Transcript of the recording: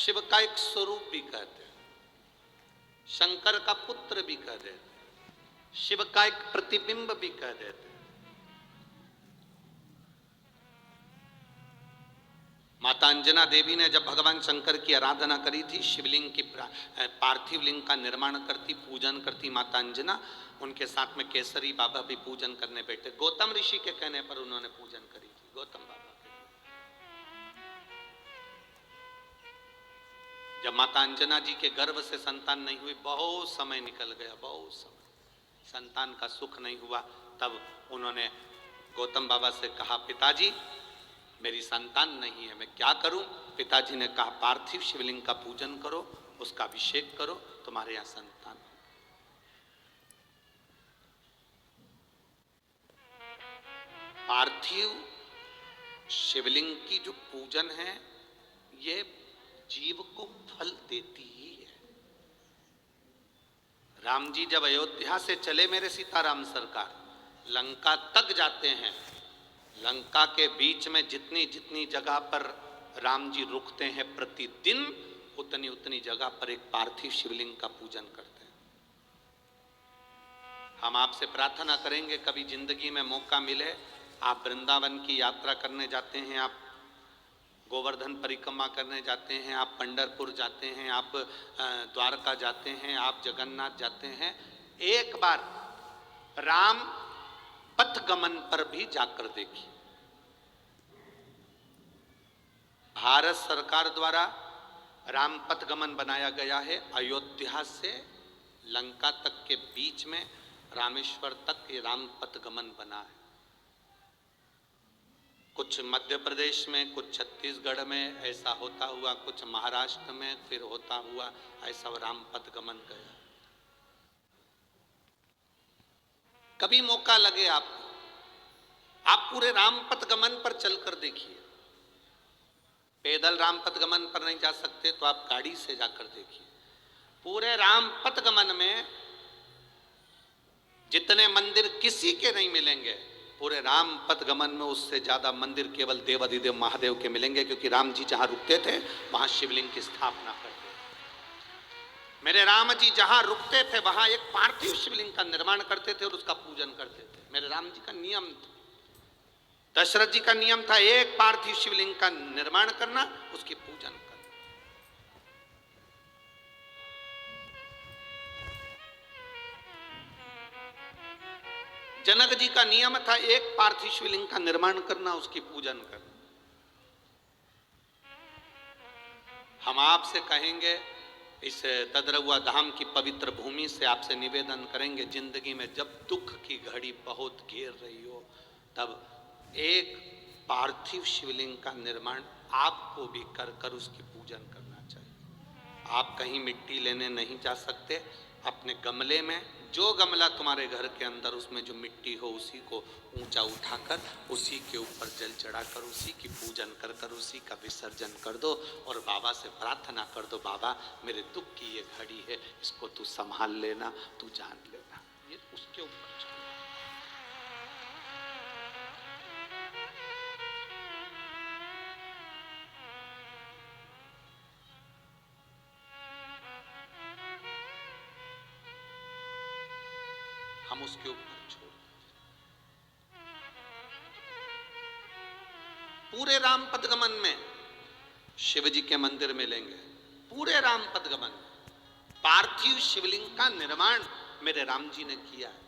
शिव का एक स्वरूप भी कहते हैं, शंकर का पुत्र भी कह देते हैं, शिव का एक प्रतिबिंब भी कह देते हैं। माता अंजना देवी ने जब भगवान शंकर की आराधना करी थी, शिवलिंग की पार्थिव लिंग का निर्माण करती, पूजन करती माता अंजना, उनके साथ में केसरी बाबा भी पूजन करने बैठे। गौतम ऋषि के कहने पर उन्होंने पूजन करी थी, गौतम बाबा के। जब माता अंजना जी के गर्भ से संतान नहीं हुई, बहुत समय निकल गया, बहुत समय संतान का सुख नहीं हुआ, तब उन्होंने गौतम बाबा से कहा, पिताजी मेरी संतान नहीं है, मैं क्या करूं? पिताजी ने कहा, पार्थिव शिवलिंग का पूजन करो, उसका अभिषेक करो, तुम्हारे यहां संतान हो। पार्थिव शिवलिंग की जो पूजन है, ये जीव को फल देती ही है। राम जी जब अयोध्या से चले, मेरे सीताराम सरकार, लंका तक जाते हैं, लंका के बीच में जितनी जितनी जगह पर राम जी रुकते हैं प्रतिदिन, उतनी उतनी जगह पर एक पार्थिव शिवलिंग का पूजन करते हैं। हम आपसे प्रार्थना करेंगे, कभी जिंदगी में मौका मिले, आप वृंदावन की यात्रा करने जाते हैं, आप गोवर्धन परिक्रमा करने जाते हैं, आप पंढरपुर जाते हैं, आप द्वारका जाते हैं, आप जगन्नाथ जाते हैं, एक बार राम पथ गमन पर भी जाकर देखिए। भारत सरकार द्वारा राम पथ गमन बनाया गया है। अयोध्या से लंका तक के बीच में रामेश्वर तक ये राम पथ गमन बना है। कुछ मध्य प्रदेश में, कुछ छत्तीसगढ़ में ऐसा होता हुआ, कुछ महाराष्ट्र में फिर होता हुआ ऐसा राम पथ गमन गया। कभी मौका लगे आपको, आप पूरे राम पथ गमन पर चलकर देखिए। पैदल राम पथ गमन पर नहीं जा सकते तो आप गाड़ी से जाकर देखिए। पूरे राम पथ गमन में जितने मंदिर किसी के नहीं मिलेंगे, पूरे राम पथ गमन में उससे ज्यादा मंदिर केवल देवाधिदेव महादेव के मिलेंगे, क्योंकि राम जी जहां रुकते थे वहां शिवलिंग की स्थापना करते थे। मेरे राम जी जहां रुकते थे वहां एक पार्थिव शिवलिंग का निर्माण करते थे और उसका पूजन करते थे। मेरे राम जी का नियम था, दशरथ जी का नियम था, एक पार्थिव शिवलिंग का निर्माण करना, उसकी पूजन करना। जनक जी का नियम था, एक पार्थिव शिवलिंग का निर्माण करना, उसकी पूजन करना। हम आपसे कहेंगे, इस तदरुआ धाम की पवित्र भूमि से आपसे निवेदन करेंगे, जिंदगी में जब दुख की घड़ी बहुत घेर रही हो, तब एक पार्थिव शिवलिंग का निर्माण आपको भी कर कर उसकी पूजन करना चाहिए। आप कहीं मिट्टी लेने नहीं जा सकते, अपने गमले में, जो गमला तुम्हारे घर के अंदर, उसमें जो मिट्टी हो उसी को ऊंचा उठाकर उसी के ऊपर जल चढ़ाकर उसी की पूजन कर कर उसी का विसर्जन कर दो और बाबा से प्रार्थना कर दो, बाबा मेरे दुख की ये घड़ी है, इसको तू संभाल लेना, तू जान लेना। ये उसके ऊपर हम उसके ऊपर छोड़। पूरे राम पथगमन में शिव जी के मंदिर मिलेंगे, पूरे राम पथगमन पार्थिव शिवलिंग का निर्माण मेरे राम जी ने किया है।